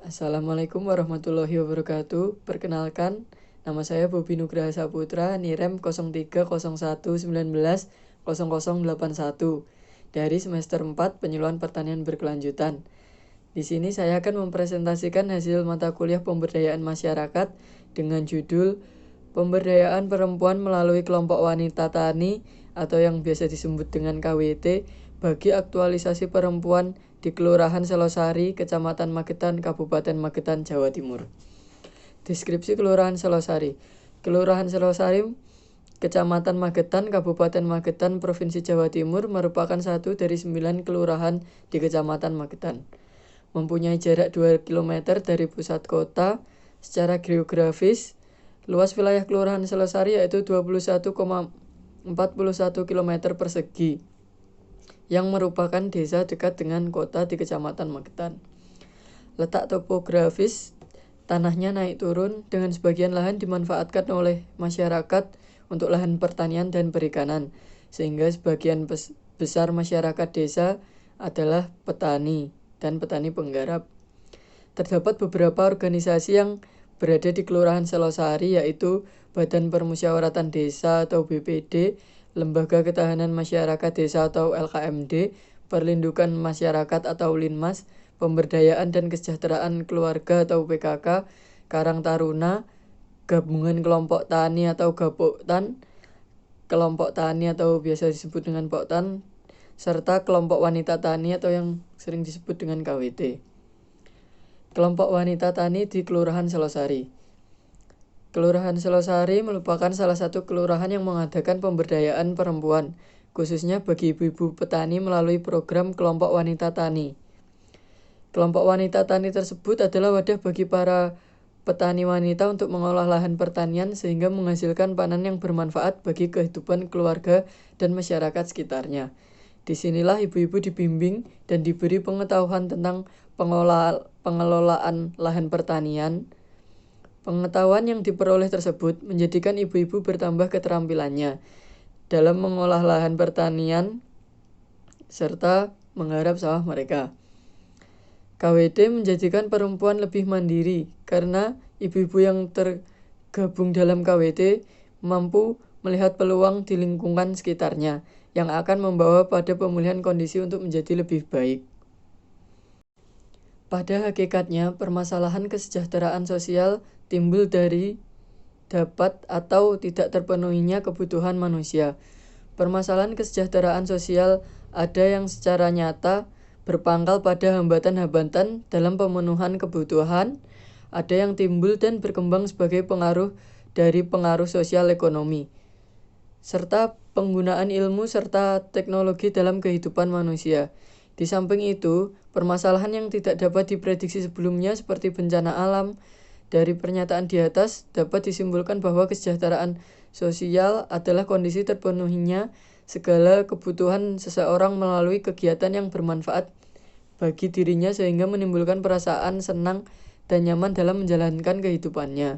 Assalamualaikum warahmatullahi wabarakatuh. Perkenalkan, nama saya Bobi Nugraha Saputra, NIREM 0301190081 dari semester 4 Penyuluhan Pertanian Berkelanjutan. Di sini saya akan mempresentasikan hasil mata kuliah pemberdayaan masyarakat dengan judul Pemberdayaan Perempuan Melalui Kelompok Wanita Tani atau yang biasa disebut dengan KWT bagi aktualisasi perempuan di Kelurahan Selosari, Kecamatan Magetan, Kabupaten Magetan, Jawa Timur. Deskripsi Kelurahan Selosari. Kelurahan Selosari, Kecamatan Magetan, Kabupaten Magetan, Provinsi Jawa Timur merupakan satu dari 9 kelurahan di Kecamatan Magetan. Mempunyai jarak 2 km dari pusat kota. Secara geografis, luas wilayah Kelurahan Selosari yaitu 21,41 km persegi, yang merupakan desa dekat dengan kota di Kecamatan Magetan. Letak topografis, tanahnya naik turun dengan sebagian lahan dimanfaatkan oleh masyarakat untuk lahan pertanian dan perikanan, sehingga sebagian besar masyarakat desa adalah petani dan petani penggarap. Terdapat beberapa organisasi yang berada di Kelurahan Selosari, yaitu Badan Permusyawaratan Desa atau BPD, Lembaga Ketahanan Masyarakat Desa atau LKMD, Perlindungan Masyarakat atau Linmas, Pemberdayaan dan Kesejahteraan Keluarga atau PKK, Karang Taruna, Gabungan Kelompok Tani atau Gapoktan, Kelompok Tani atau biasa disebut dengan Poktan, serta Kelompok Wanita Tani atau yang sering disebut dengan KWT. Kelompok Wanita Tani di Kelurahan Selosari. Kelurahan Selosari merupakan salah satu kelurahan yang mengadakan pemberdayaan perempuan, khususnya bagi ibu-ibu petani melalui program Kelompok Wanita Tani. Kelompok Wanita Tani tersebut adalah wadah bagi para petani wanita untuk mengolah lahan pertanian sehingga menghasilkan panen yang bermanfaat bagi kehidupan keluarga dan masyarakat sekitarnya. Disinilah ibu-ibu dibimbing dan diberi pengetahuan tentang pengelolaan lahan pertanian. Pengetahuan yang diperoleh tersebut menjadikan ibu-ibu bertambah keterampilannya dalam mengolah lahan pertanian serta menggarap sawah mereka. KWT menjadikan perempuan lebih mandiri karena ibu-ibu yang tergabung dalam KWT mampu melihat peluang di lingkungan sekitarnya yang akan membawa pada pemulihan kondisi untuk menjadi lebih baik. Pada hakikatnya, permasalahan kesejahteraan sosial timbul dari dapat atau tidak terpenuhinya kebutuhan manusia. Permasalahan kesejahteraan sosial ada yang secara nyata berpangkal pada hambatan-hambatan dalam pemenuhan kebutuhan, ada yang timbul dan berkembang sebagai pengaruh dari pengaruh sosial ekonomi, serta penggunaan ilmu serta teknologi dalam kehidupan manusia. Di samping itu, permasalahan yang tidak dapat diprediksi sebelumnya seperti bencana alam. Dari pernyataan di atas dapat disimpulkan bahwa kesejahteraan sosial adalah kondisi terpenuhinya segala kebutuhan seseorang melalui kegiatan yang bermanfaat bagi dirinya sehingga menimbulkan perasaan senang dan nyaman dalam menjalankan kehidupannya.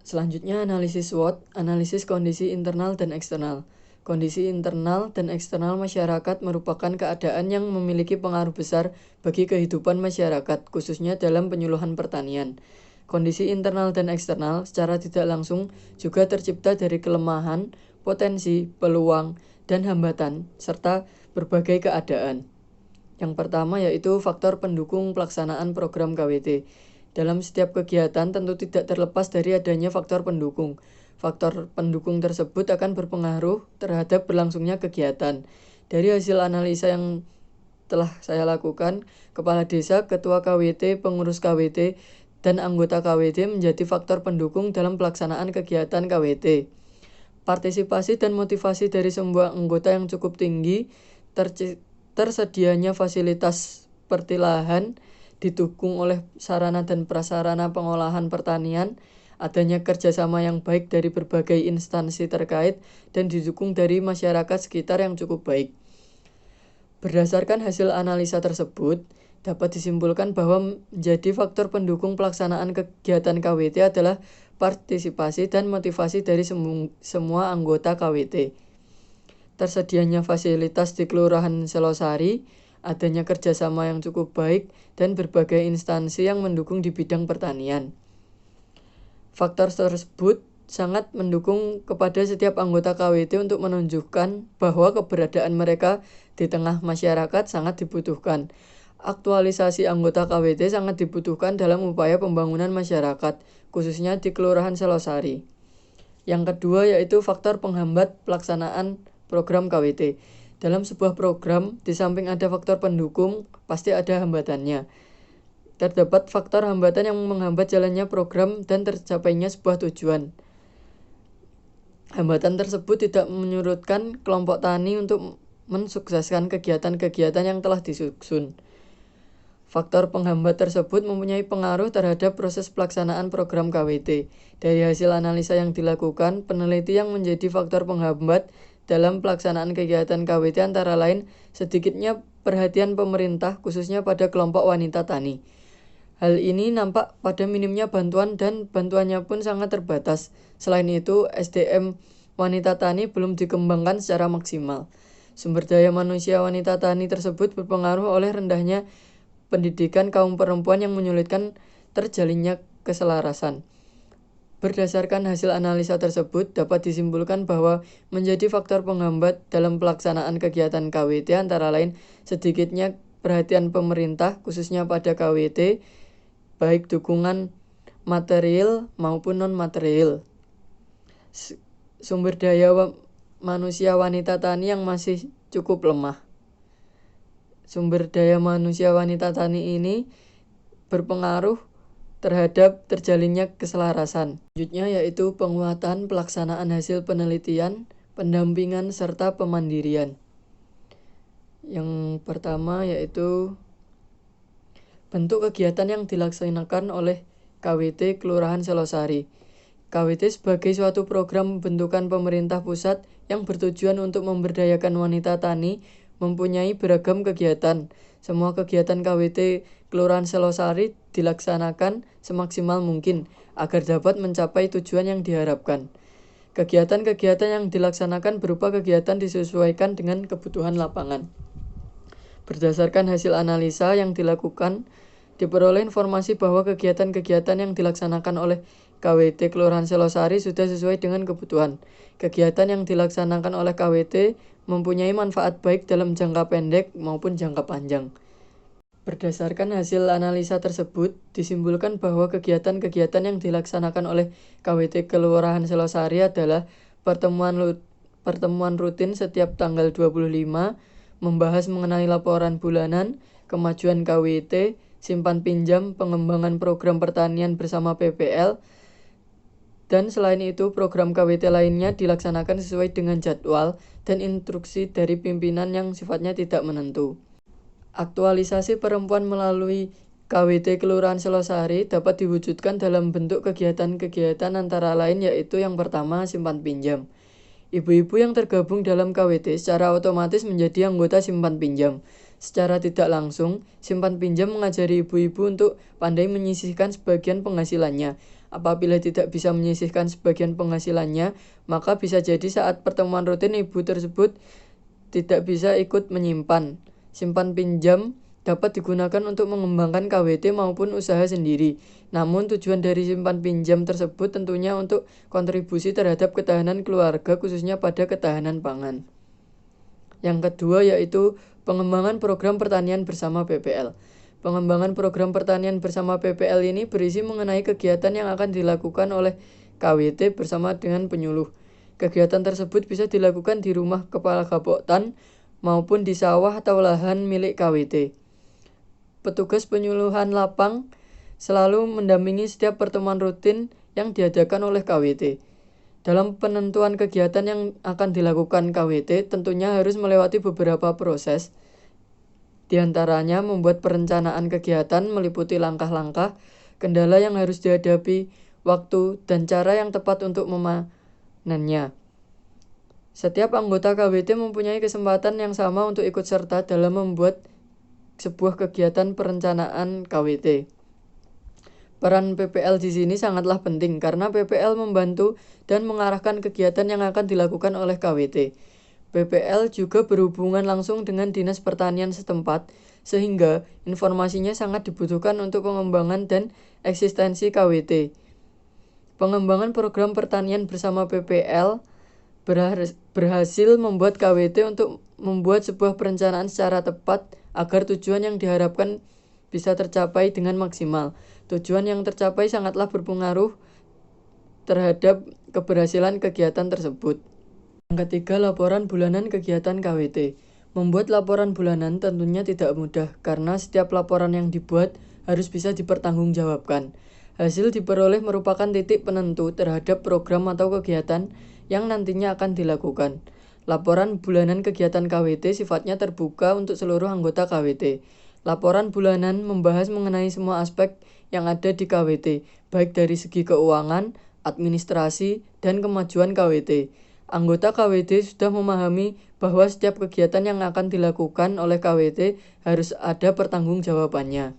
Selanjutnya analisis SWOT, analisis kondisi internal dan eksternal. Kondisi internal dan eksternal masyarakat merupakan keadaan yang memiliki pengaruh besar bagi kehidupan masyarakat, khususnya dalam penyuluhan pertanian. Kondisi internal dan eksternal secara tidak langsung juga tercipta dari kelemahan, potensi, peluang, dan hambatan, serta berbagai keadaan. Yang pertama yaitu faktor pendukung pelaksanaan program KWT. Dalam setiap kegiatan tentu tidak terlepas dari adanya faktor pendukung. Faktor pendukung tersebut akan berpengaruh terhadap berlangsungnya kegiatan. Dari hasil analisa yang telah saya lakukan, kepala desa, ketua KWT, pengurus KWT, dan anggota KWT menjadi faktor pendukung dalam pelaksanaan kegiatan KWT. Partisipasi dan motivasi dari semua anggota yang cukup tinggi, tersedianya fasilitas seperti lahan, didukung oleh sarana dan prasarana pengolahan pertanian, adanya kerjasama yang baik dari berbagai instansi terkait, dan didukung dari masyarakat sekitar yang cukup baik. Berdasarkan hasil analisa tersebut, dapat disimpulkan bahwa menjadi faktor pendukung pelaksanaan kegiatan KWT adalah partisipasi dan motivasi dari semua anggota KWT. Tersedianya fasilitas di Kelurahan Selosari, adanya kerjasama yang cukup baik, dan berbagai instansi yang mendukung di bidang pertanian. Faktor tersebut sangat mendukung kepada setiap anggota KWT untuk menunjukkan bahwa keberadaan mereka di tengah masyarakat sangat dibutuhkan. Aktualisasi anggota KWT sangat dibutuhkan dalam upaya pembangunan masyarakat, khususnya di Kelurahan Selosari. Yang kedua yaitu faktor penghambat pelaksanaan program KWT. Dalam sebuah program, di samping ada faktor pendukung, pasti ada hambatannya. Terdapat faktor hambatan yang menghambat jalannya program dan tercapainya sebuah tujuan. Hambatan tersebut tidak menyurutkan kelompok tani untuk mensukseskan kegiatan-kegiatan yang telah disusun. Faktor penghambat tersebut mempunyai pengaruh terhadap proses pelaksanaan program KWT. Dari hasil analisa yang dilakukan, peneliti yang menjadi faktor penghambat dalam pelaksanaan kegiatan KWT antara lain sedikitnya perhatian pemerintah khususnya pada kelompok wanita tani. Hal ini nampak pada minimnya bantuan dan bantuannya pun sangat terbatas. Selain itu, SDM wanita tani belum dikembangkan secara maksimal. Sumber daya manusia wanita tani tersebut berpengaruh oleh rendahnya pendidikan kaum perempuan yang menyulitkan terjalinnya keselarasan. Berdasarkan hasil analisa tersebut, dapat disimpulkan bahwa menjadi faktor penghambat dalam pelaksanaan kegiatan KWT antara lain sedikitnya perhatian pemerintah khususnya pada KWT, baik dukungan material maupun non-material. Sumber daya manusia wanita tani yang masih cukup lemah. Sumber daya manusia wanita tani ini berpengaruh terhadap terjalinnya keselarasan. Selanjutnya yaitu penguatan pelaksanaan hasil penelitian, pendampingan, serta pemandirian. Yang pertama yaitu bentuk kegiatan yang dilaksanakan oleh KWT Kelurahan Selosari. KWT sebagai suatu program bentukan pemerintah pusat yang bertujuan untuk memberdayakan wanita tani mempunyai beragam kegiatan. Semua kegiatan KWT Kelurahan Selosari dilaksanakan semaksimal mungkin agar dapat mencapai tujuan yang diharapkan. Kegiatan-kegiatan yang dilaksanakan berupa kegiatan disesuaikan dengan kebutuhan lapangan. Berdasarkan hasil analisa yang dilakukan, diperoleh informasi bahwa kegiatan-kegiatan yang dilaksanakan oleh KWT Kelurahan Selosari sudah sesuai dengan kebutuhan. Kegiatan yang dilaksanakan oleh KWT mempunyai manfaat baik dalam jangka pendek maupun jangka panjang. Berdasarkan hasil analisa tersebut, disimpulkan bahwa kegiatan-kegiatan yang dilaksanakan oleh KWT Kelurahan Selosari adalah pertemuan rutin setiap tanggal 25, membahas mengenai laporan bulanan, kemajuan KWT, simpan pinjam, pengembangan program pertanian bersama PPL, dan selain itu program KWT lainnya dilaksanakan sesuai dengan jadwal dan instruksi dari pimpinan yang sifatnya tidak menentu. Aktualisasi perempuan melalui KWT Kelurahan Selosari dapat diwujudkan dalam bentuk kegiatan-kegiatan antara lain yaitu yang pertama simpan pinjam. Ibu-ibu yang tergabung dalam KWT secara otomatis menjadi anggota simpan pinjam. Secara tidak langsung, simpan pinjam mengajari ibu-ibu untuk pandai menyisihkan sebagian penghasilannya. Apabila tidak bisa menyisihkan sebagian penghasilannya, maka bisa jadi saat pertemuan rutin ibu tersebut tidak bisa ikut menyimpan. Simpan pinjam dapat digunakan untuk mengembangkan KWT maupun usaha sendiri. Namun tujuan dari simpan pinjam tersebut tentunya untuk kontribusi terhadap ketahanan keluarga khususnya pada ketahanan pangan. Yang kedua yaitu pengembangan program pertanian bersama PPL. Pengembangan program pertanian bersama PPL ini berisi mengenai kegiatan yang akan dilakukan oleh KWT bersama dengan penyuluh. Kegiatan tersebut bisa dilakukan di rumah kepala Gapoktan maupun di sawah atau lahan milik KWT. Petugas penyuluhan lapang selalu mendampingi setiap pertemuan rutin yang diadakan oleh KWT. Dalam penentuan kegiatan yang akan dilakukan KWT tentunya harus melewati beberapa proses. Di antaranya membuat perencanaan kegiatan meliputi langkah-langkah, kendala yang harus dihadapi, waktu, dan cara yang tepat untuk memanennya. Setiap anggota KWT mempunyai kesempatan yang sama untuk ikut serta dalam membuat sebuah kegiatan perencanaan KWT. Peran PPL di sini sangatlah penting karena PPL membantu dan mengarahkan kegiatan yang akan dilakukan oleh KWT. PPL juga berhubungan langsung dengan Dinas Pertanian setempat, sehingga informasinya sangat dibutuhkan untuk pengembangan dan eksistensi KWT. Pengembangan program pertanian bersama PPL berhasil membuat KWT untuk membuat sebuah perencanaan secara tepat agar tujuan yang diharapkan bisa tercapai dengan maksimal. Tujuan yang tercapai sangatlah berpengaruh terhadap keberhasilan kegiatan tersebut. Yang ketiga, laporan bulanan kegiatan KWT. Membuat laporan bulanan tentunya tidak mudah karena setiap laporan yang dibuat harus bisa dipertanggungjawabkan. Hasil diperoleh merupakan titik penentu terhadap program atau kegiatan yang nantinya akan dilakukan. Laporan bulanan kegiatan KWT sifatnya terbuka untuk seluruh anggota KWT. Laporan bulanan membahas mengenai semua aspek yang ada di KWT, baik dari segi keuangan, administrasi, dan kemajuan KWT. Anggota KWT sudah memahami bahwa setiap kegiatan yang akan dilakukan oleh KWT harus ada pertanggungjawabannya.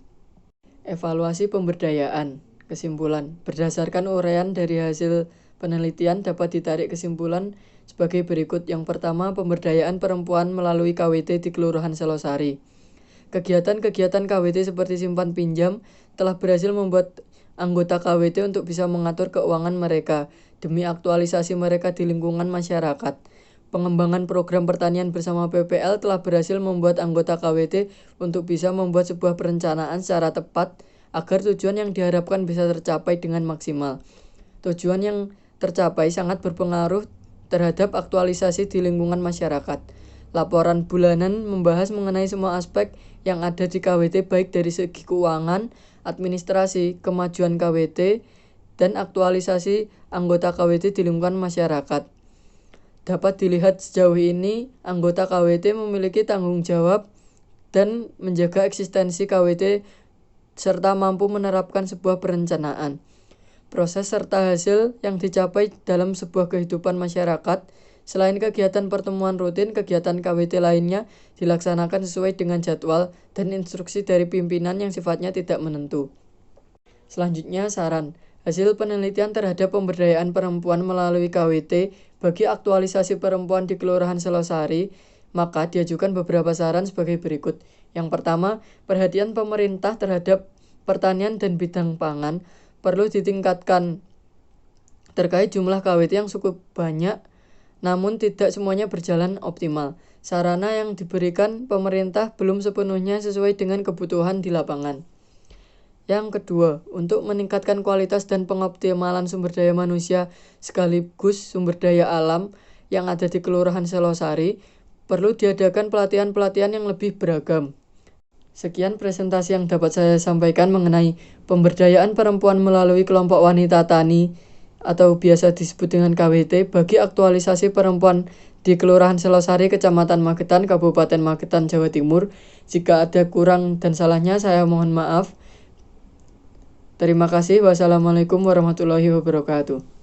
Evaluasi pemberdayaan. Kesimpulan. Berdasarkan uraian dari hasil penelitian dapat ditarik kesimpulan sebagai berikut. Yang pertama, pemberdayaan perempuan melalui KWT di Kelurahan Selosari. Kegiatan-kegiatan KWT seperti simpan pinjam telah berhasil membuat anggota KWT untuk bisa mengatur keuangan mereka demi aktualisasi mereka di lingkungan masyarakat. Pengembangan program pertanian bersama PPL telah berhasil membuat anggota KWT untuk bisa membuat sebuah perencanaan secara tepat agar tujuan yang diharapkan bisa tercapai dengan maksimal. Tujuan yang tercapai sangat berpengaruh terhadap aktualisasi di lingkungan masyarakat. Laporan bulanan membahas mengenai semua aspek yang ada di KWT baik dari segi keuangan, administrasi, kemajuan KWT, dan aktualisasi anggota KWT di lingkungan masyarakat. Dapat dilihat sejauh ini, anggota KWT memiliki tanggung jawab dan menjaga eksistensi KWT serta mampu menerapkan sebuah perencanaan. Proses serta hasil yang dicapai dalam sebuah kehidupan masyarakat. Selain kegiatan pertemuan rutin, kegiatan KWT lainnya dilaksanakan sesuai dengan jadwal dan instruksi dari pimpinan yang sifatnya tidak menentu. Selanjutnya, saran. Hasil penelitian terhadap pemberdayaan perempuan melalui KWT bagi aktualisasi perempuan di Kelurahan Selosari, maka diajukan beberapa saran sebagai berikut. Yang pertama, perhatian pemerintah terhadap pertanian dan bidang pangan perlu ditingkatkan terkait jumlah KWT yang cukup banyak, namun tidak semuanya berjalan optimal. Sarana yang diberikan pemerintah belum sepenuhnya sesuai dengan kebutuhan di lapangan. Yang kedua, untuk meningkatkan kualitas dan pengoptimalan sumber daya manusia sekaligus sumber daya alam yang ada di Kelurahan Selosari, perlu diadakan pelatihan-pelatihan yang lebih beragam. Sekian presentasi yang dapat saya sampaikan mengenai pemberdayaan perempuan melalui kelompok wanita tani atau biasa disebut dengan KWT bagi aktualisasi perempuan di Kelurahan Selosari, Kecamatan Magetan, Kabupaten Magetan, Jawa Timur. Jika ada kurang dan salahnya, saya mohon maaf. Terima kasih. Wassalamualaikum warahmatullahi wabarakatuh.